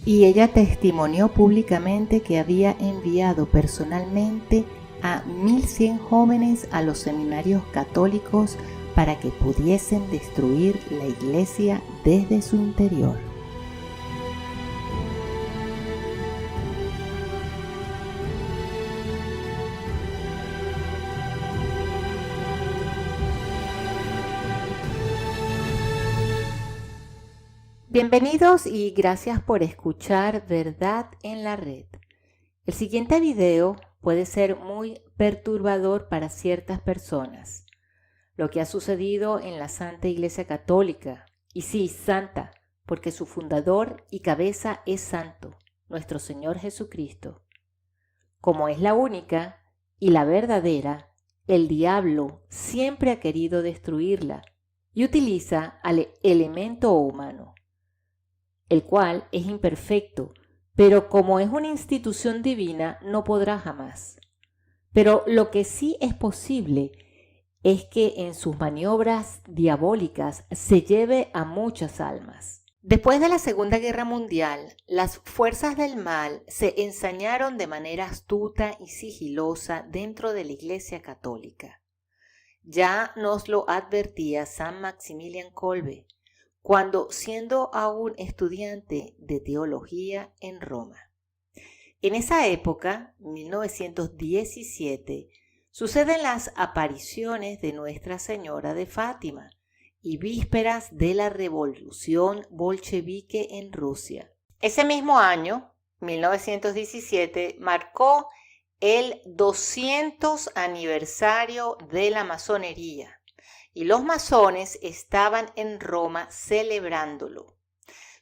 y ella testimonió públicamente que había enviado personalmente a 1.100 jóvenes a los seminarios católicos para que pudiesen destruir la iglesia desde su interior. Bienvenidos y gracias por escuchar Verdad en la Red. El siguiente video puede ser muy perturbador para ciertas personas. Lo que ha sucedido en la Santa Iglesia Católica, y sí, santa, porque su fundador y cabeza es santo, nuestro Señor Jesucristo. Como es la única y la verdadera, el diablo siempre ha querido destruirla y utiliza al elemento humano, el cual es imperfecto, pero como es una institución divina, no podrá jamás. Pero lo que sí es posible es que en sus maniobras diabólicas se lleve a muchas almas. Después de la Segunda Guerra Mundial, las fuerzas del mal se ensañaron de manera astuta y sigilosa dentro de la Iglesia Católica. Ya nos lo advertía San Maximilian Kolbe, cuando siendo aún estudiante de teología en Roma. En esa época, 1917, suceden las apariciones de Nuestra Señora de Fátima y vísperas de la revolución bolchevique en Rusia. Ese mismo año, 1917, marcó el 200 aniversario de la masonería. Y los masones estaban en Roma celebrándolo.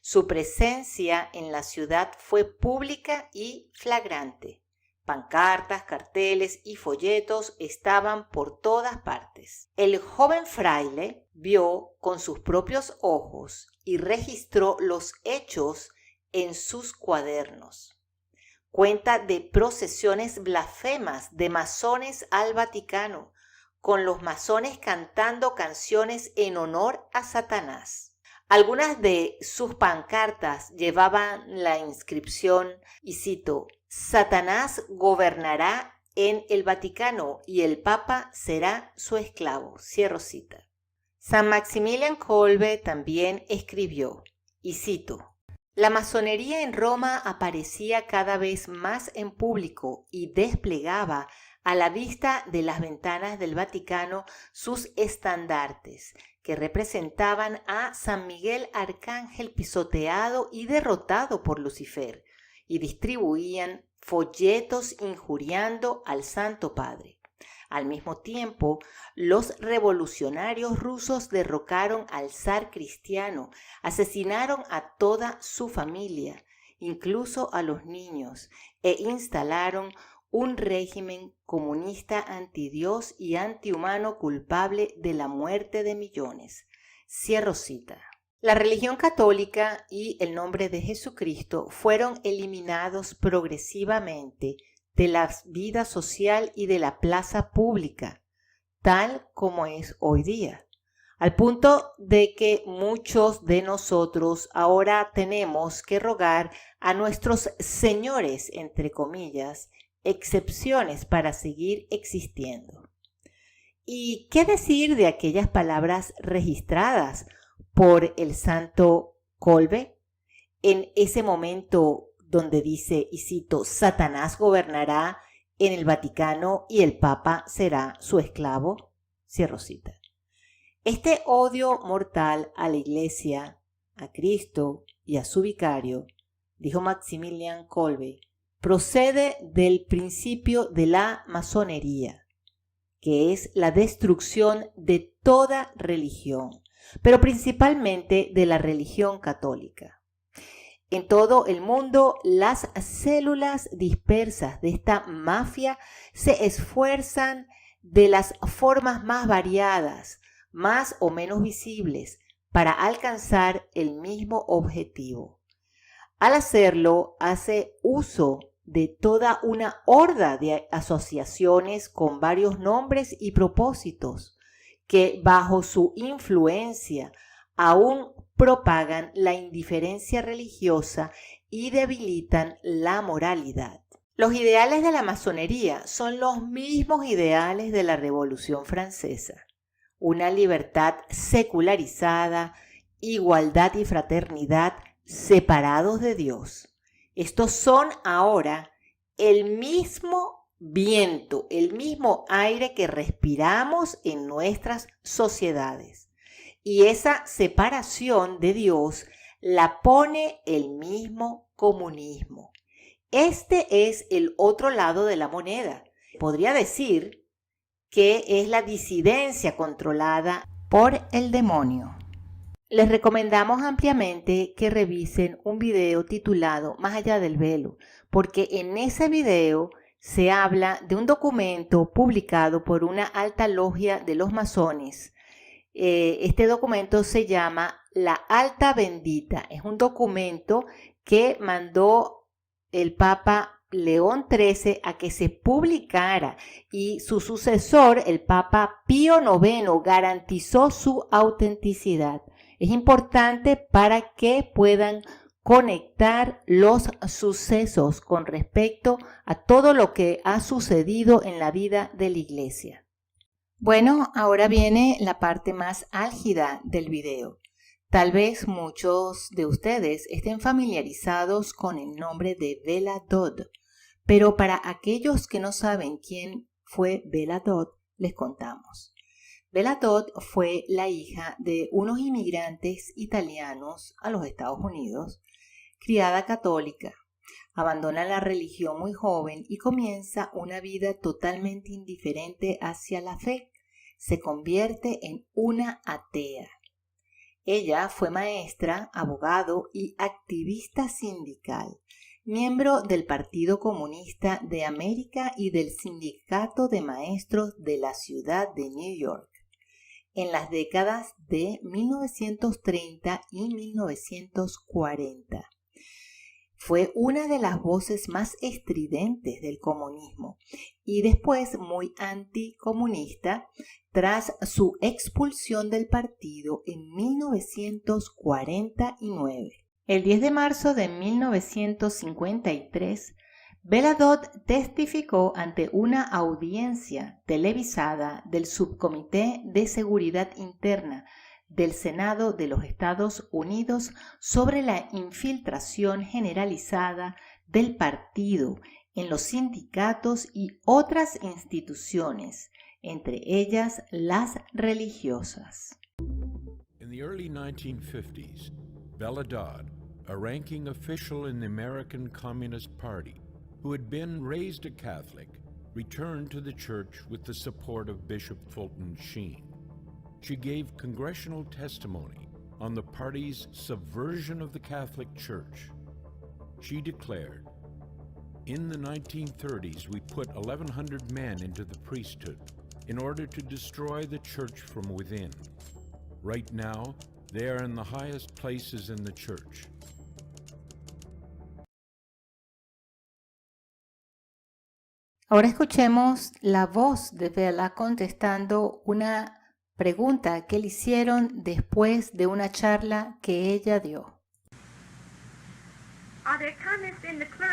Su presencia en la ciudad fue pública y flagrante. Pancartas, carteles y folletos estaban por todas partes. El joven fraile vio con sus propios ojos y registró los hechos en sus cuadernos. Cuenta de procesiones blasfemas de masones al Vaticano, con los masones cantando canciones en honor a Satanás. Algunas de sus pancartas llevaban la inscripción, y cito, «Satanás gobernará en el Vaticano y el Papa será su esclavo». Cierro cita. San Maximilian Kolbe también escribió, y cito, «La masonería en Roma aparecía cada vez más en público y desplegaba a la vista de las ventanas del Vaticano sus estandartes, que representaban a San Miguel Arcángel pisoteado y derrotado por Lucifer, y distribuían folletos injuriando al Santo Padre. Al mismo tiempo, los revolucionarios rusos derrocaron al zar cristiano, asesinaron a toda su familia, incluso a los niños, e instalaron un régimen comunista antidios y antihumano culpable de la muerte de millones. Cierro cita. La religión católica y el nombre de Jesucristo fueron eliminados progresivamente de la vida social y de la plaza pública, tal como es hoy día, al punto de que muchos de nosotros ahora tenemos que rogar a nuestros señores, entre comillas, excepciones para seguir existiendo. ¿Y qué decir de aquellas palabras registradas por el santo Kolbe en ese momento donde dice, y cito, «Satanás gobernará en el Vaticano y el Papa será su esclavo»? Cierro cita. Este odio mortal a la Iglesia, a Cristo y a su vicario, dijo Maximilian Kolbe, procede del principio de la masonería, que es la destrucción de toda religión, pero principalmente de la religión católica. En todo el mundo, las células dispersas de esta mafia se esfuerzan de las formas más variadas, más o menos visibles, para alcanzar el mismo objetivo. Al hacerlo, hace uso de toda una horda de asociaciones con varios nombres y propósitos que bajo su influencia aún propagan la indiferencia religiosa y debilitan la moralidad. Los ideales de la masonería son los mismos ideales de la Revolución Francesa. Una libertad secularizada, igualdad y fraternidad separados de Dios. Estos son ahora el mismo viento, el mismo aire que respiramos en nuestras sociedades. Y esa separación de Dios la pone el mismo comunismo. Este es el otro lado de la moneda. Podría decir que es la disidencia controlada por el demonio. Les recomendamos ampliamente que revisen un video titulado Más allá del velo, porque en ese video se habla de un documento publicado por una alta logia de los masones. Este documento se llama La Alta Bendita. Es un documento que mandó el Papa León XIII a que se publicara y su sucesor, el Papa Pío IX, garantizó su autenticidad. Es importante para que puedan conectar los sucesos con respecto a todo lo que ha sucedido en la vida de la Iglesia. Bueno, ahora viene la parte más álgida del video. Tal vez muchos de ustedes estén familiarizados con el nombre de Bella Dodd, pero para aquellos que no saben quién fue Bella Dodd, les contamos. Bella Dodd fue la hija de unos inmigrantes italianos a los Estados Unidos, criada católica. Abandona la religión muy joven y comienza una vida totalmente indiferente hacia la fe. Se convierte en una atea. Ella fue maestra, abogado y activista sindical, miembro del Partido Comunista de América y del Sindicato de Maestros de la ciudad de New York. En las décadas de 1930 y 1940. Fue una de las voces más estridentes del comunismo y después muy anticomunista tras su expulsión del partido en 1949. El 10 de marzo de 1953, Bella Dodd testificó ante una audiencia televisada del Subcomité de Seguridad Interna del Senado de los Estados Unidos sobre la infiltración generalizada del partido en los sindicatos y otras instituciones, entre ellas las religiosas. In the early 1950s, Bella Dodd, a ranking official in the American Communist Party, who had been raised a Catholic, returned to the church with the support of Bishop Fulton Sheen. She gave congressional testimony on the party's subversion of the Catholic Church. She declared, "In the 1930s, we put 1,100 men into the priesthood in order to destroy the church from within. Right now, they are in the highest places in the church." Ahora escuchemos la voz de Bella contestando una pregunta que le hicieron después de una charla que ella dio.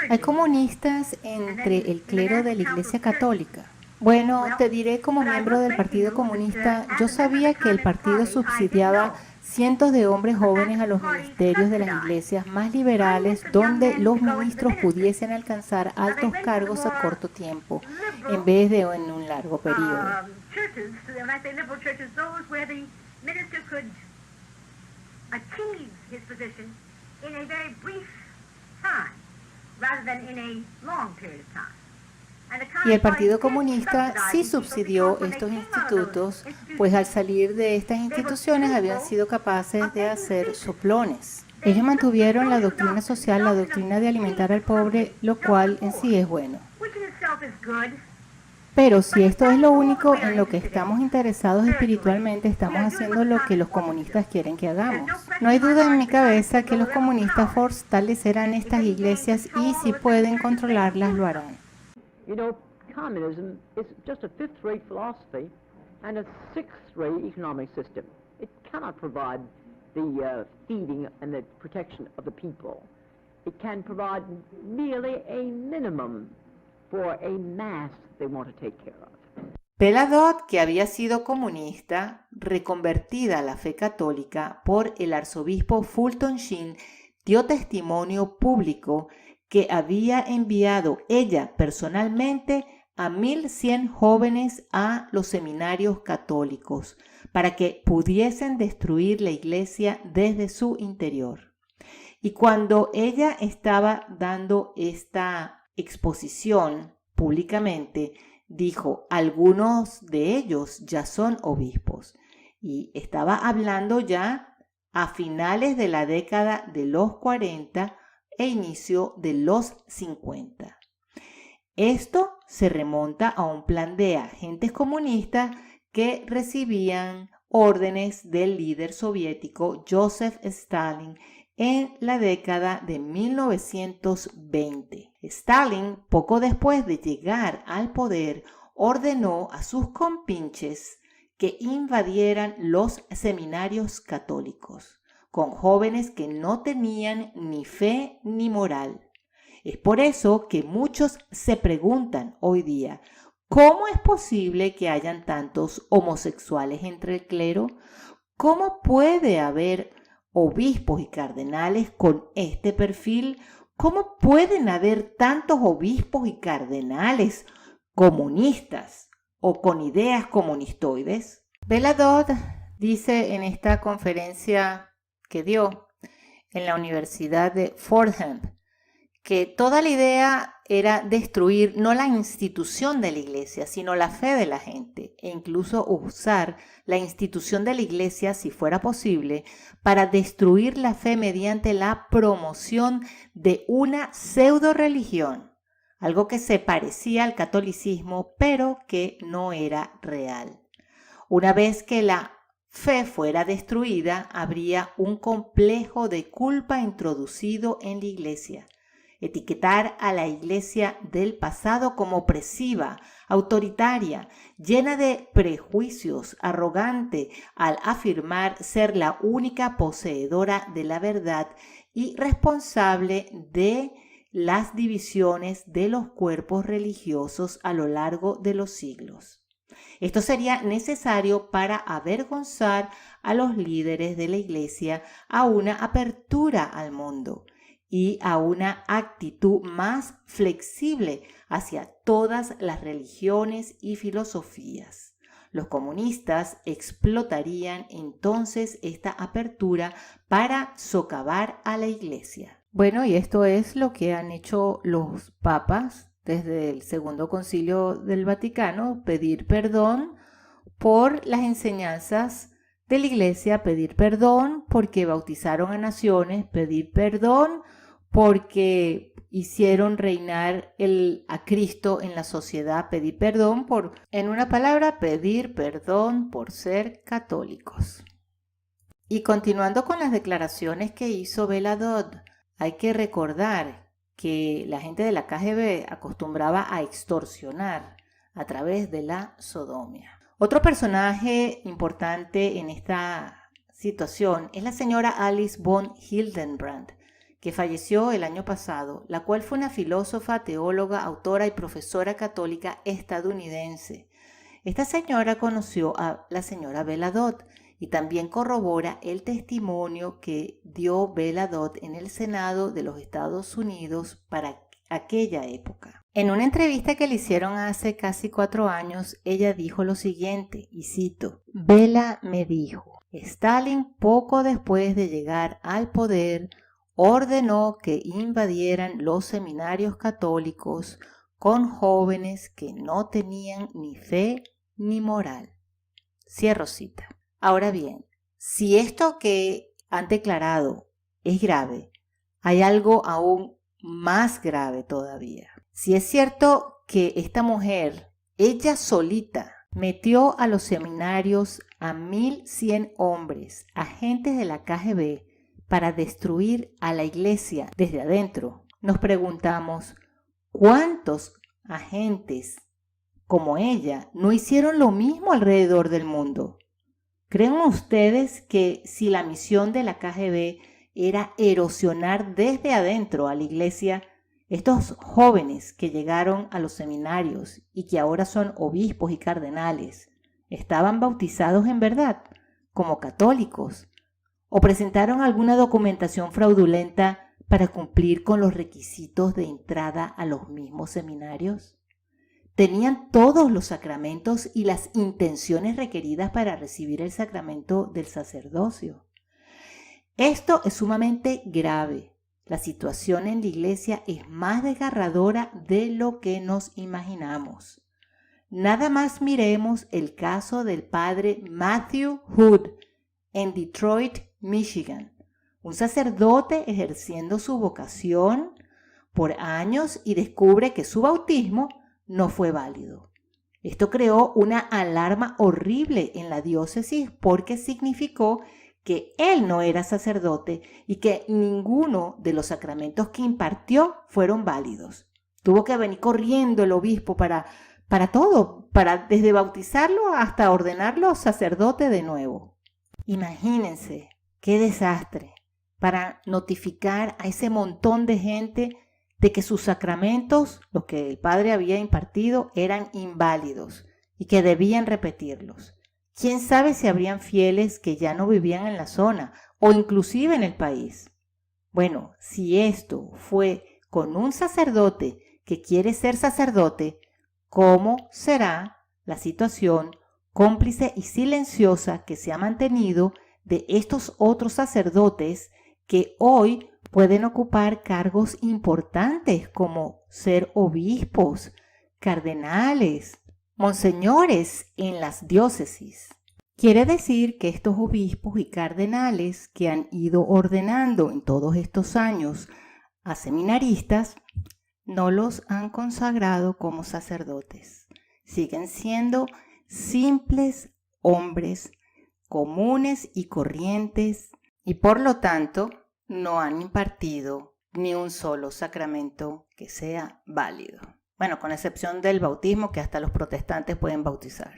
¿Hay comunistas entre el clero de la Iglesia Católica? Bueno, te diré, como miembro del Partido Comunista, yo sabía que el partido subsidiaba cientos de hombres jóvenes a los ministerios de las iglesias más liberales, donde los ministros pudiesen alcanzar altos cargos a corto tiempo, en vez de en un largo periodo. Y el Partido Comunista sí subsidió estos institutos, pues al salir de estas instituciones habían sido capaces de hacer soplones. Ellos mantuvieron la doctrina social, la doctrina de alimentar al pobre, lo cual en sí es bueno. Pero si esto es lo único en lo que estamos interesados espiritualmente, estamos haciendo lo que los comunistas quieren que hagamos. No hay duda en mi cabeza que los comunistas fortalecerán estas iglesias y si pueden controlarlas, lo harán. You know, communism is just a fifth-rate philosophy and a sixth-rate economic system. It cannot provide the feeding and the protection of the people. It can provide merely a minimum for a mass they want to take care of. Bella Dodd, que había sido comunista, reconvertida a la fe católica por el arzobispo Fulton Sheen, dio testimonio público que había enviado ella personalmente a 1,100 jóvenes a los seminarios católicos para que pudiesen destruir la iglesia desde su interior. Y cuando ella estaba dando esta exposición públicamente, dijo, algunos de ellos ya son obispos. Y estaba hablando ya a finales de la década de los 40 e inicio de los 50. Esto se remonta a un plan de agentes comunistas que recibían órdenes del líder soviético Joseph Stalin en la década de 1920. Stalin, poco después de llegar al poder, ordenó a sus compinches que invadieran los seminarios católicos con jóvenes que no tenían ni fe ni moral. Es por eso que muchos se preguntan hoy día, ¿cómo es posible que hayan tantos homosexuales entre el clero? ¿Cómo puede haber obispos y cardenales con este perfil? ¿Cómo pueden haber tantos obispos y cardenales comunistas o con ideas comunistoides? Bella Dodd dice en esta conferencia que dio en la Universidad de Fordham que toda la idea era destruir no la institución de la iglesia, sino la fe de la gente, e incluso usar la institución de la iglesia, si fuera posible, para destruir la fe mediante la promoción de una pseudo religión, algo que se parecía al catolicismo, pero que no era real. Una vez que la fe fuera destruida, habría un complejo de culpa introducido en la iglesia. Etiquetar a la iglesia del pasado como opresiva, autoritaria, llena de prejuicios, arrogante, al afirmar ser la única poseedora de la verdad y responsable de las divisiones de los cuerpos religiosos a lo largo de los siglos. Esto sería necesario para avergonzar a los líderes de la iglesia a una apertura al mundo y a una actitud más flexible hacia todas las religiones y filosofías. Los comunistas explotarían entonces esta apertura para socavar a la iglesia. Bueno, y esto es lo que han hecho los papas desde el Segundo Concilio del Vaticano: pedir perdón por las enseñanzas de la iglesia, pedir perdón porque bautizaron a naciones, pedir perdón porque hicieron reinar a Cristo en la sociedad, pedir perdón por, en una palabra, pedir perdón por ser católicos. Y continuando con las declaraciones que hizo Bella Dodd, hay que recordar que la gente de la KGB acostumbraba a extorsionar a través de la sodomía. Otro personaje importante en esta situación es la señora Alice von Hildenbrand, que falleció el año pasado, la cual fue una filósofa, teóloga, autora y profesora católica estadounidense. Esta señora conoció a la señora Bella Dodd y también corrobora el testimonio que dio Bella Dodd en el Senado de los Estados Unidos para aquella época. En una entrevista que le hicieron hace casi 4 años, ella dijo lo siguiente, y cito: Bella me dijo, Stalin, poco después de llegar al poder, ordenó que invadieran los seminarios católicos con jóvenes que no tenían ni fe ni moral. Cierro cita. Ahora bien, si esto que han declarado es grave, hay algo aún más grave todavía. Si es cierto que esta mujer, ella solita, metió a los seminarios a 1,100 hombres, agentes de la KGB, para destruir a la iglesia desde adentro, nos preguntamos, ¿cuántos agentes como ella no hicieron lo mismo alrededor del mundo? ¿Creen ustedes que si la misión de la KGB era erosionar desde adentro a la iglesia, estos jóvenes que llegaron a los seminarios y que ahora son obispos y cardenales, estaban bautizados en verdad como católicos o presentaron alguna documentación fraudulenta para cumplir con los requisitos de entrada a los mismos seminarios? ¿Tenían todos los sacramentos y las intenciones requeridas para recibir el sacramento del sacerdocio? Esto es sumamente grave. La situación en la iglesia es más desgarradora de lo que nos imaginamos. Nada más miremos el caso del padre Matthew Hood en Detroit, Michigan, un sacerdote ejerciendo su vocación por años y descubre que su bautismo no fue válido. Esto creó una alarma horrible en la diócesis porque significó que él no era sacerdote y que ninguno de los sacramentos que impartió fueron válidos. Tuvo que venir corriendo el obispo para todo, para desde bautizarlo hasta ordenarlo sacerdote de nuevo. Imagínense qué desastre para notificar a ese montón de gente de que sus sacramentos, los que el padre había impartido, eran inválidos y que debían repetirlos. ¿Quién sabe si habrían fieles que ya no vivían en la zona o inclusive en el país? Bueno, si esto fue con un sacerdote que quiere ser sacerdote, ¿cómo será la situación cómplice y silenciosa que se ha mantenido de estos otros sacerdotes que hoy pueden ocupar cargos importantes como ser obispos, cardenales, monseñores en las diócesis? Quiere decir que estos obispos y cardenales que han ido ordenando en todos estos años a seminaristas no los han consagrado como sacerdotes. Siguen siendo simples hombres comunes y corrientes y por lo tanto no han impartido ni un solo sacramento que sea válido. Bueno, con excepción del bautismo, que hasta los protestantes pueden bautizar.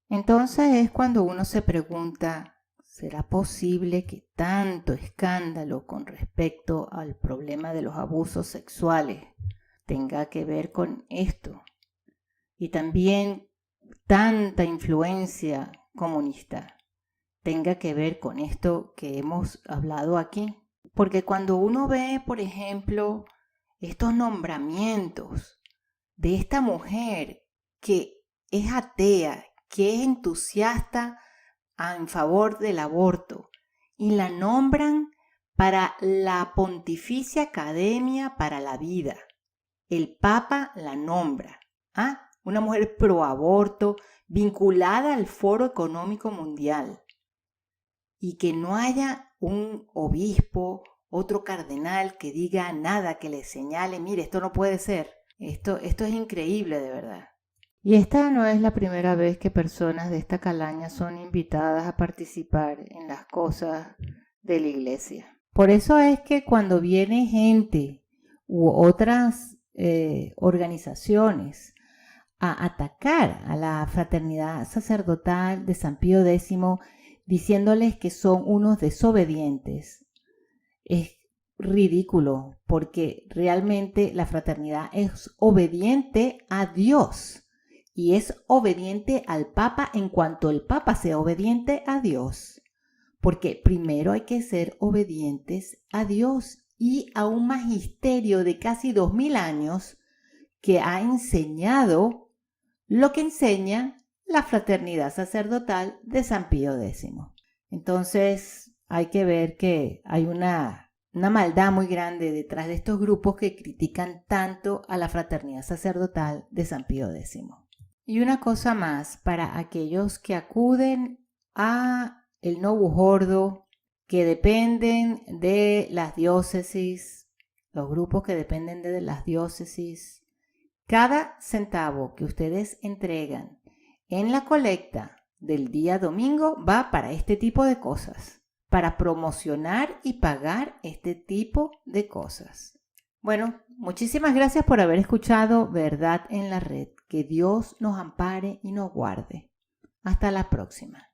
Entonces es cuando uno se pregunta, ¿será posible que tanto escándalo con respecto al problema de los abusos sexuales tenga que ver con esto? Y también tanta influencia comunista tenga que ver con esto que hemos hablado aquí. Porque cuando uno ve, por ejemplo, estos nombramientos de esta mujer que es atea, que es entusiasta en favor del aborto, y la nombran para la Pontificia Academia para la Vida. El Papa la nombra. Una mujer pro aborto vinculada al Foro Económico Mundial. Y que no haya un obispo, otro cardenal que diga nada, que le señale, mire, esto no puede ser. Esto es increíble de verdad. Y esta no es la primera vez que personas de esta calaña son invitadas a participar en las cosas de la iglesia. Por eso es que cuando viene gente u otras organizaciones a atacar a la fraternidad sacerdotal de San Pío X, diciéndoles que son unos desobedientes, es ridículo, porque realmente la fraternidad es obediente a Dios y es obediente al Papa en cuanto el Papa sea obediente a Dios, porque primero hay que ser obedientes a Dios y a un magisterio de casi 2000 años que ha enseñado lo que enseña la fraternidad sacerdotal de San Pío X. Entonces hay que ver que hay una maldad muy grande detrás de estos grupos que critican tanto a la fraternidad sacerdotal de San Pío X. Y una cosa más para aquellos que acuden a el Novujordo, que dependen de las diócesis, los grupos que dependen de las diócesis. Cada centavo que ustedes entregan en la colecta del día domingo va para este tipo de cosas, para promocionar y pagar este tipo de cosas. Bueno, muchísimas gracias por haber escuchado Verdad en la Red. Que Dios nos ampare y nos guarde. Hasta la próxima.